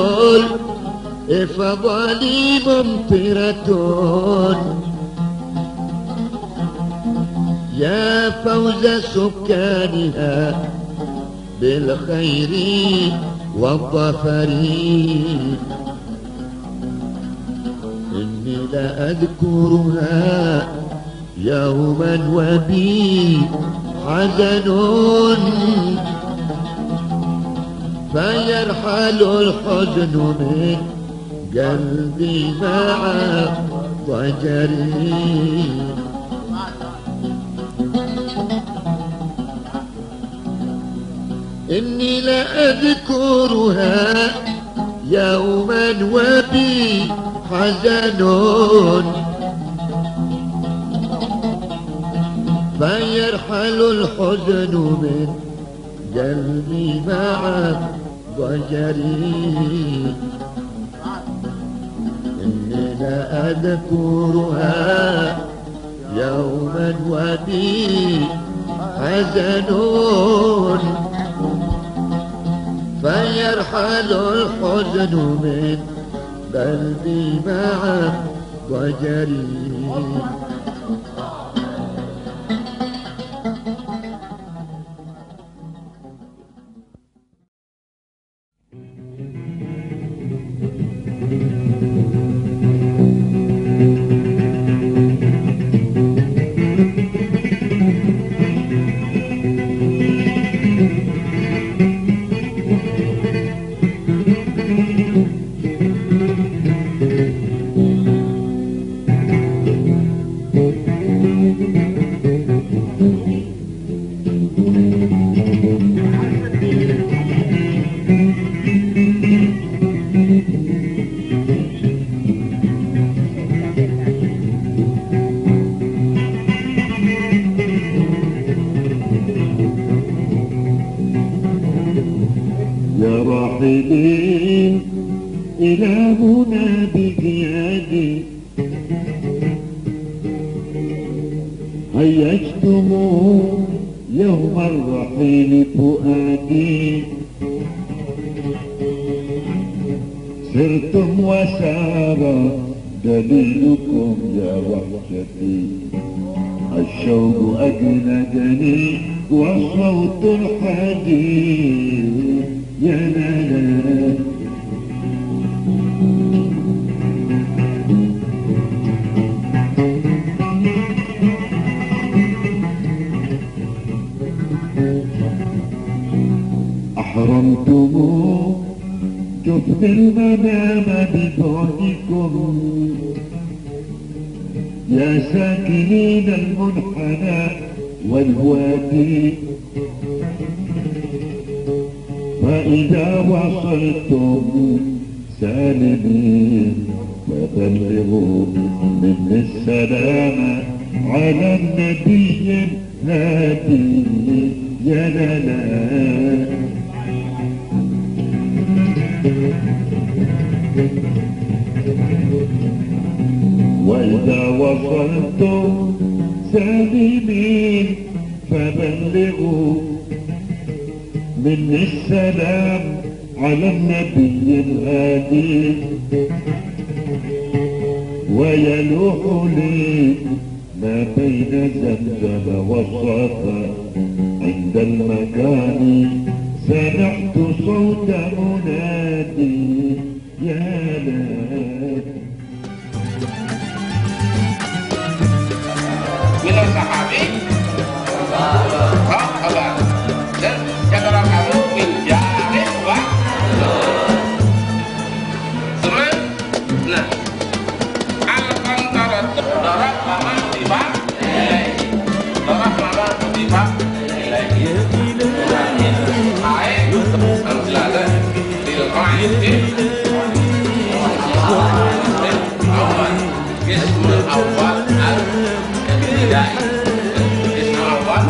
فضلي ممطرة يا فوز سكانها بالخير والظفر إني لأذكرها يوما وبي حزن فيرحل الحزن من قلبي مع ضجري إني لأذكرها يوما وبي حزن فيرحل الحزن من قلبي مع ضجري إني لا أذكرها يوما وبي حزن فيرحل الحزن من قلبي مع ضجري يا راحلين إلى هنا بزيادي هيجتم يوم الرحيل فؤادي سرتم وسار دليلكم يا وحشتي الشوق أجندني وصوت الحديد يا لا أحرمتم جفن المنام ببعدكم يا ساكنين المنحنى والوادي فإذا وصلتم سالمين فبلغوا مني السلام على النبي الهادي يا لا وإذا وصلتم سالمين فبلغوا مني السلام على النبي الهادي ويلوح لي ما بين زمزم والصفا عند المكان سمعت صوت منادي يا لا
من الصحابي sahabat dan jaga kamu min jarin wa teman nah al-qantara darab mama tibak darab mama tibak ayat al-jalal lil qa'id awal qism awal al-ibtidai qism awal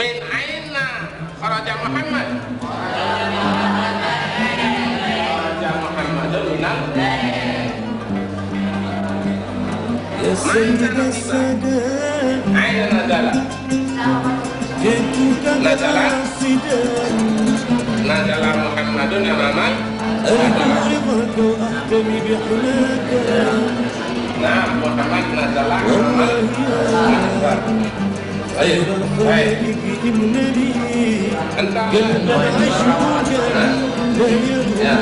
min aina kharaja Muhammad kharaja Muhammadun minal ya sayyid as-sadat aina nazala nazala Muhammadun ya Muhammad nah Muhammad nazala طيب انت يا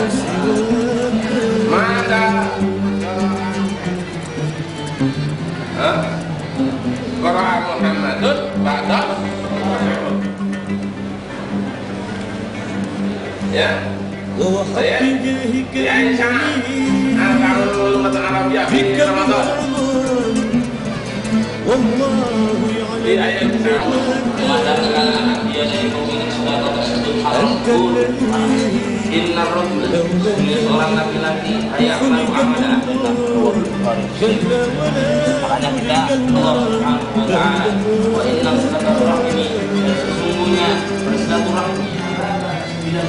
ما ada قرأ محمد بعد ya saya ya insya kalau mata Arabia di Ramadan di ayat Inna Rasul seorang laki-laki ayat Muhammad makanya kita Allah Subhanahu wa ta'ala wa inna silaturahmi sesungguhnya bersilaturahmi 99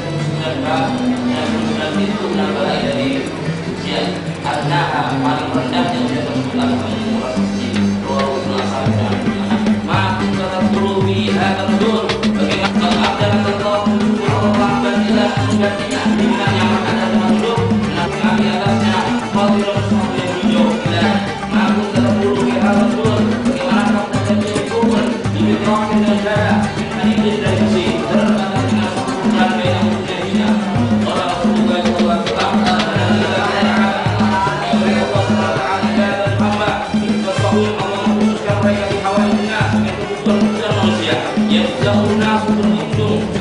yang itu menambah dari ujian karena paling rendahnya ujian tersebut maka kita perlu lihat betul bagaimana adalah Allah dan tidak menggantinya dengan yang ada dalam hidup dan kami atasnya fadilah sesuatu yang hijau dan maka kita perlu lihat betul bagaimana kita menjadi kubur di bawah dan darah dan ini dari sisi terkadang dengan dan beda mujahidnya orang semoga Allah Ta'ala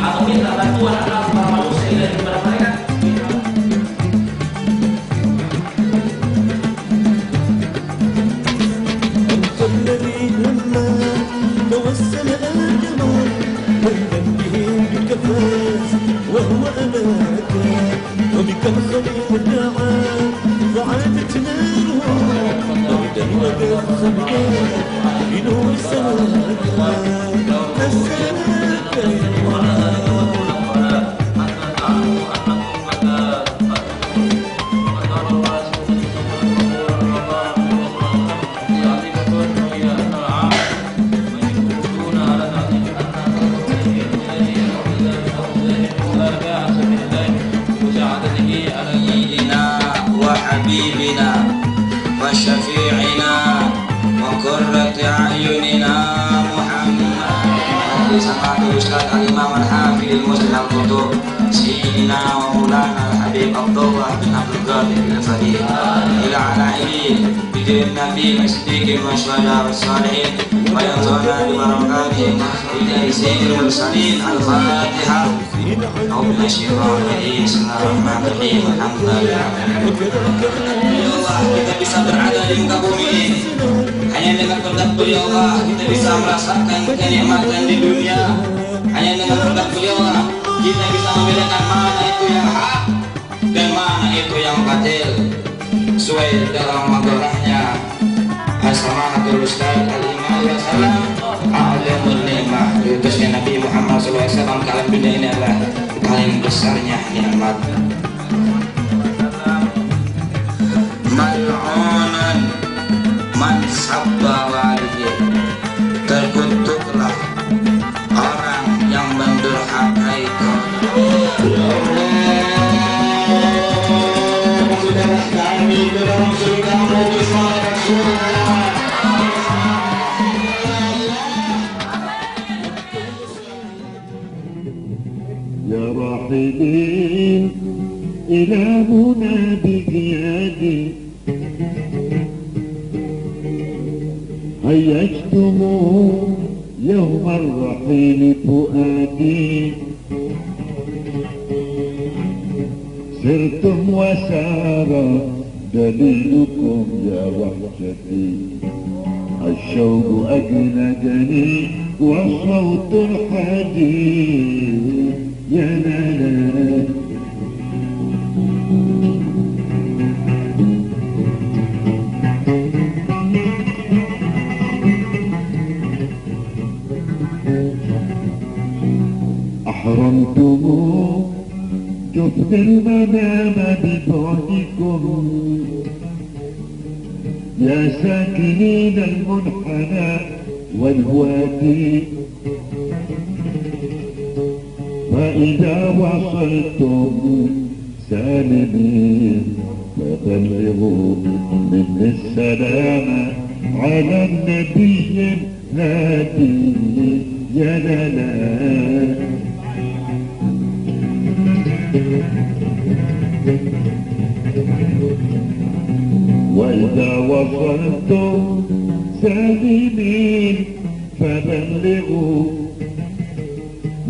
atau minta bantuan atas para manusia dari kepada mereka. وشفيعنا وقرة أعيننا محمد سمعت الأستاذ الإمام الحافظ المسلم القطب سيدنا ومولانا الحبيب عبد الله بن عبد القادر الفريد إلى علائه بذكر النبي والصديق والشهداء والصالحين وينصرنا ببركاتهم إلى سيد المرسلين الفاتحة أو من الشيطان الرجيم بسم الله الرحمن الرحيم الحمد لله. Ya Allah, kita bisa berada di muka bumi ini hanya dengan berkat-Mu ya Allah. Kita bisa merasakan kenikmatan di dunia hanya dengan berkat-Mu ya Allah. Kita bisa membedakan mana itu yang hak dan mana itu yang batil sesuai dalam magalahnya As-Samahatul Ustaz Al-Imam Al-Salam A'lamul Ni'mah. Diutusnya Nabi Muhammad SAW ke alam dunia ini adalah paling besarnya nikmat. Mal'unan man sabba walidih, terkutuklah orang yang mendurhakai saudara kami dalam surga bersama Rasulullah.
يا راحلين إلهنا بزيادة هيجتم يوم الرحيل فؤادي سرتم وسار دليلكم يا وحشتي الشوق أجلدني والصوت الحديد يا لا أحرمتم شفت المنام ببعدكم يا ساكنين المنحنى والوادي فإذا وصلتم سالمين فبلغوا مني السلام على النبي هادي يا لا وإذا وصلتم سالمين فبلغوا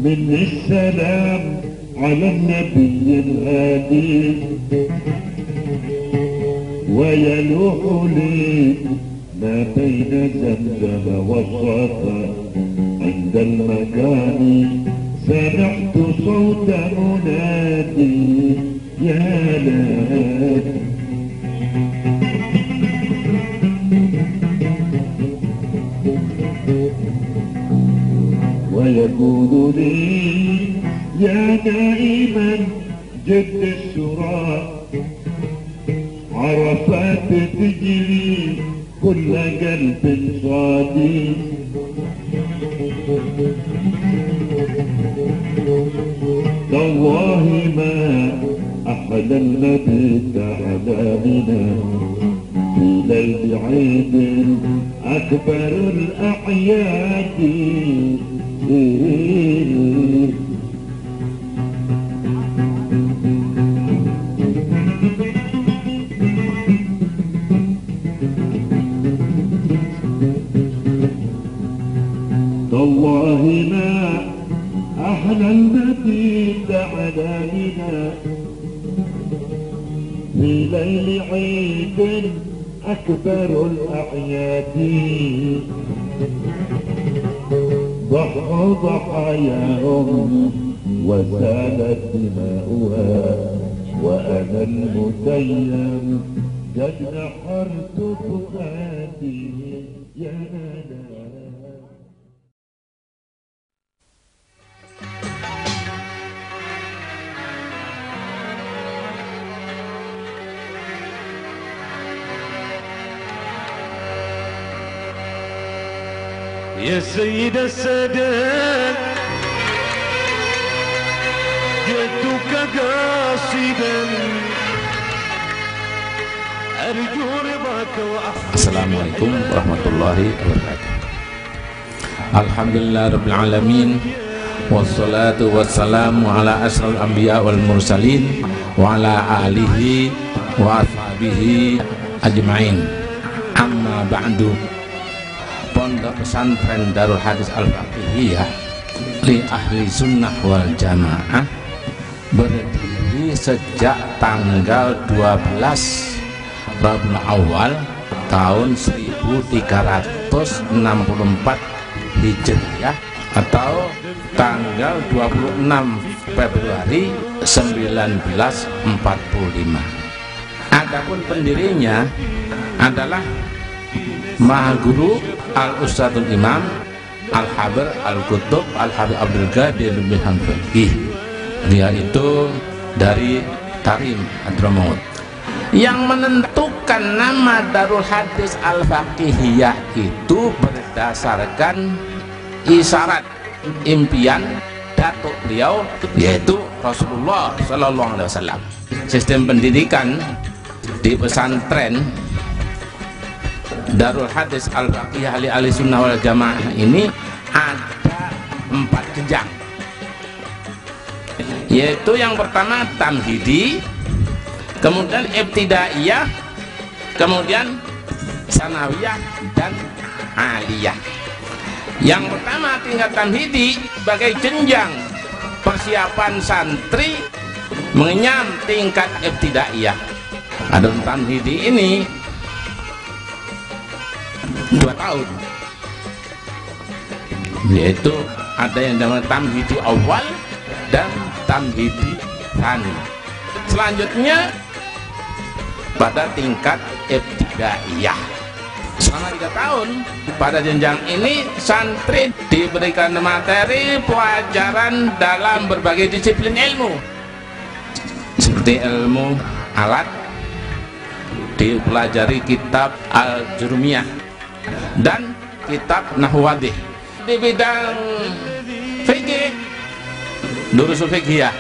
مني السلام على النبي الهادي ويلوح لي ما بين زمزم والصفا عند المكان سمعت صوت منادي يا لاد ويقول لي يا نائما جد السراء عرفات تجري كل قلب صادي والله ما أحلى المبيت على منى في ليل عيد أكبر الأعياد والله ما أحلى المبيت على منى في ليل عيد أكبر الأعياد ضحوا ضحاياهم وسالت دماؤها وأنا المتيم قد نحرت فؤادي يا لا
يا سيد السادات جئتك قاصدا أرجو رضاك وأحسن.
Assalamualaikum warahmatullahi wabarakatuh. Alhamdulillah rabbil alamin wassalatu wassalamu ala asrul anbiya wal mursalin wa ala alihi wa ashabihi ajmain. Amma ba'du. Pondok Pesantren Darul Hadis Al-Faqihiyah li ahli sunnah wal jamaah berdiri sejak tanggal 12 Rabiul Awal tahun 1364 Hijriah atau tanggal 26 Februari 1945. Adapun pendirinya adalah Maha Guru Al-Ustadzul Imam Al-Habir Al-Qutub Al-Habib Abdul Qadir bin Hanbali. Dia itu dari Tarim Hadramaut. Yang menentukan nama Darul Hadis Al-Faqihiyah itu berdasarkan isyarat impian datuk beliau, yaitu Rasulullah Sallallahu Alaihi Wasallam. Sistem pendidikan di pesantren Darul Hadis Al-Faqihiyah li ahli sunnah wal jamaah ini ada 4 jenjang, yaitu yang pertama tamhidi, kemudian ibtidaiyah, kemudian sanawiyah dan aliyah. Yang pertama tingkat tamhidi sebagai jenjang persiapan santri mengenyam tingkat ibtidaiyah. Adapun tamhidi ini 2 tahun, yaitu ada yang namanya tamhidi awal dan tamhidi tsani. Selanjutnya pada tingkat ibtidaiyah selama 3 tahun. Pada jenjang ini santri diberikan materi pelajaran dalam berbagai disiplin ilmu, seperti ilmu alat, dipelajari kitab Al-Jurumiyah dan kitab Nahwadih. Di bidang fikih Durusul Fiqhiyah.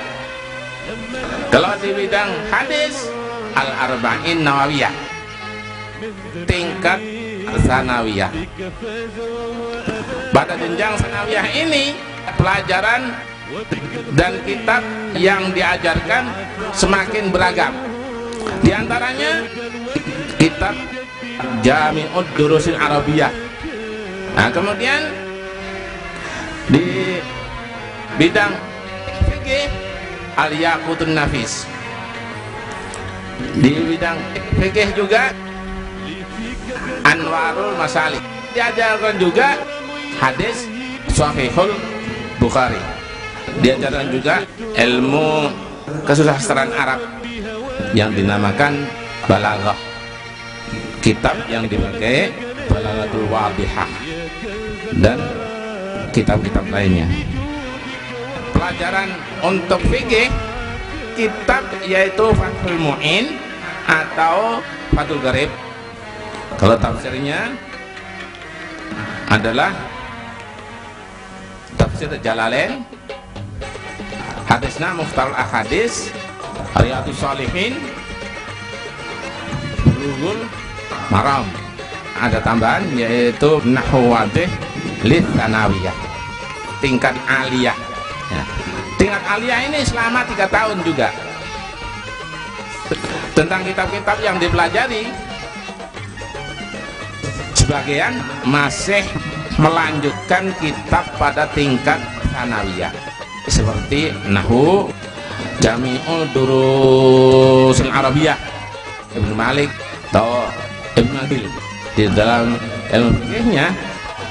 Kalau di bidang hadis Al-Arba'in Nawawiyah. Tingkat
sanawiyah. Pada jenjang sanawiyah ini pelajaran dan kitab yang diajarkan semakin beragam. Di antaranya kitab Jami'ud Durusil Arabiyah. Nah, kemudian di bidang fikih Al-Yaqutun Nafis. Di bidang fikih juga Anwarul Masalik. Diajarkan juga hadis Sahihul Bukhari. Diajarkan juga ilmu kesusastraan Arab yang dinamakan Balaghah. Kitab yang dipakai Balaghatul Wadihah dan kitab-kitab lainnya. Pelajaran untuk fikih kitab yaitu Fathul Mu'in atau Fathul Gharib. Kalau tafsirnya adalah tafsir Jalalain, hadisnya Mukhtarul Ahadis, Riyadhus Shalihin, Bulughul Maram. Ada tambahan yaitu Nahwu Wadih Litsanawiyah, tingkat aliyah. Ya. Tingkat aliyah ini selama 3 tahun juga. Tentang kitab-kitab yang dipelajari, sebagian masih melanjutkan kitab pada tingkat sanawiyah seperti Nahwu Jami'ul Durusil Arabiyah Ibnu Malik atau Ibnu Adil. Di dalam ilmu fikihnya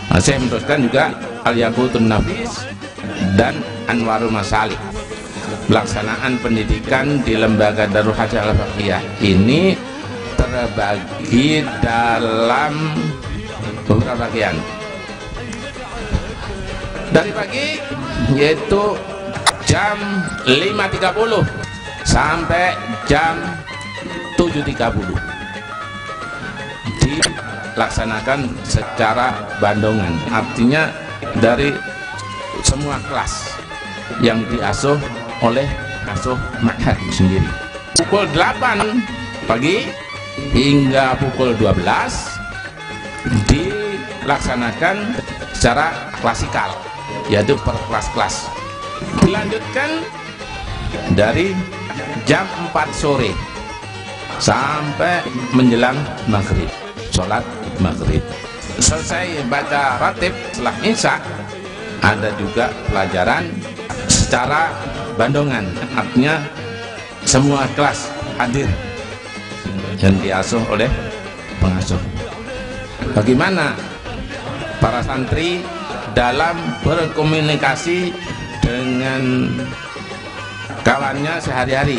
masih meneruskan juga Al-Yaqutun Nafis dan Anwarul Masalik. Pelaksanaan pendidikan di lembaga Darul Hadis Al-Faqihah ini terbagi dalam beberapa bagian. Dari pagi yaitu jam 5.30 sampai jam 7.30 dilaksanakan secara bandongan, artinya dari semua kelas yang diasuh oleh asuh ma'had sendiri. Pukul 8 pagi hingga pukul 12 dilaksanakan secara klasikal, yaitu per kelas-kelas. Dilanjutkan dari jam 4 sore sampai menjelang maghrib, sholat maghrib. Selesai baca ratib setelah isya, ada juga pelajaran secara bandongan, artinya semua kelas hadir dan diasuh oleh pengasuh. Bagaimana para santri dalam berkomunikasi dengan kawannya sehari-hari?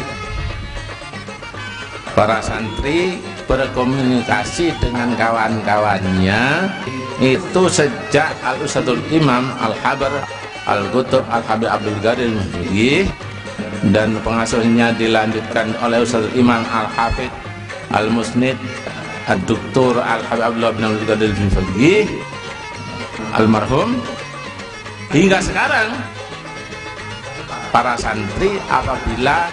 Para santri berkomunikasi dengan kawan-kawannya itu sejak Al-Ustadzul Imam Al-Habar Al-Qutub Al-Habib Abdul Qadir Al-Muhdigi, dan pengasuhnya dilanjutkan oleh Ustadzul Imam Al-Hafidh Al-Musnid Ad-Doktor Al-Habib Abdullah bin Abdul Qadir Al-Muhdigi almarhum. Hingga sekarang para santri apabila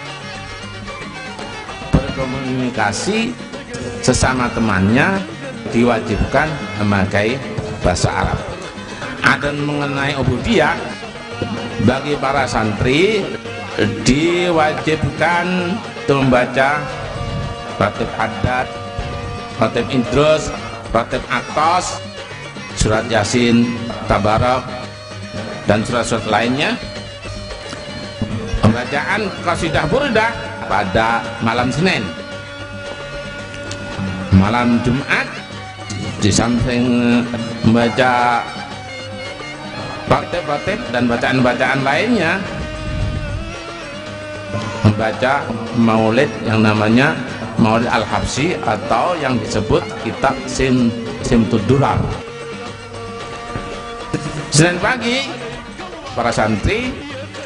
berkomunikasi sesama temannya diwajibkan memakai bahasa Arab. Adapun mengenai ubudiyah, bagi para santri diwajibkan membaca ratib haddad, ratib idrus, ratib atos, surat yasin, tabarak, dan surat-surat lainnya. Pembacaan qasidah burdah pada malam Senin. Malam Jumat di samping membaca ratib-ratib dan bacaan-bacaan lainnya, membaca maulid yang namanya Maulid Al-Habsyi atau yang disebut kitab Simtud Durar. Senin pagi para santri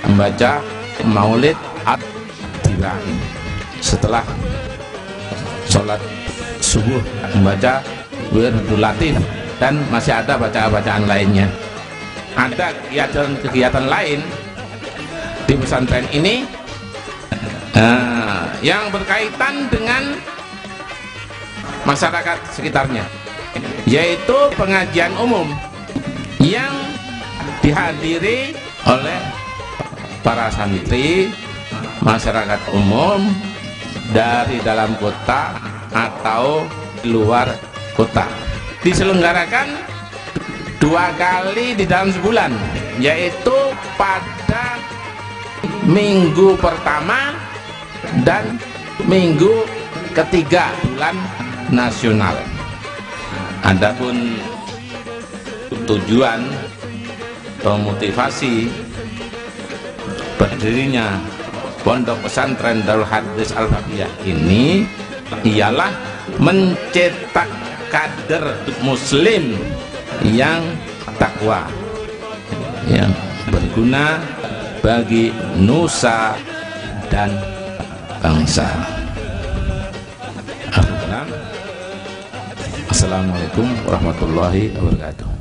membaca Maulid Ad-Dirahim. Setelah sholat subuh membaca Wirdul Latif, dan masih ada bacaan-bacaan lainnya. Ada kegiatan lain di pesantren ini yang berkaitan dengan masyarakat sekitarnya, yaitu pengajian umum yang dihadiri oleh para santri, masyarakat umum dari dalam kota atau luar kota. Diselenggarakan 2 kali di dalam sebulan, yaitu pada minggu pertama dan minggu ketiga bulan nasional. Adapun tujuan atau motivasi berdirinya Pondok Pesantren Darul Hadis Al-Faqihah ini ialah mencetak kader muslim yang takwa, yang berguna bagi nusa dan bangsa. Assalamualaikum warahmatullahi wabarakatuh.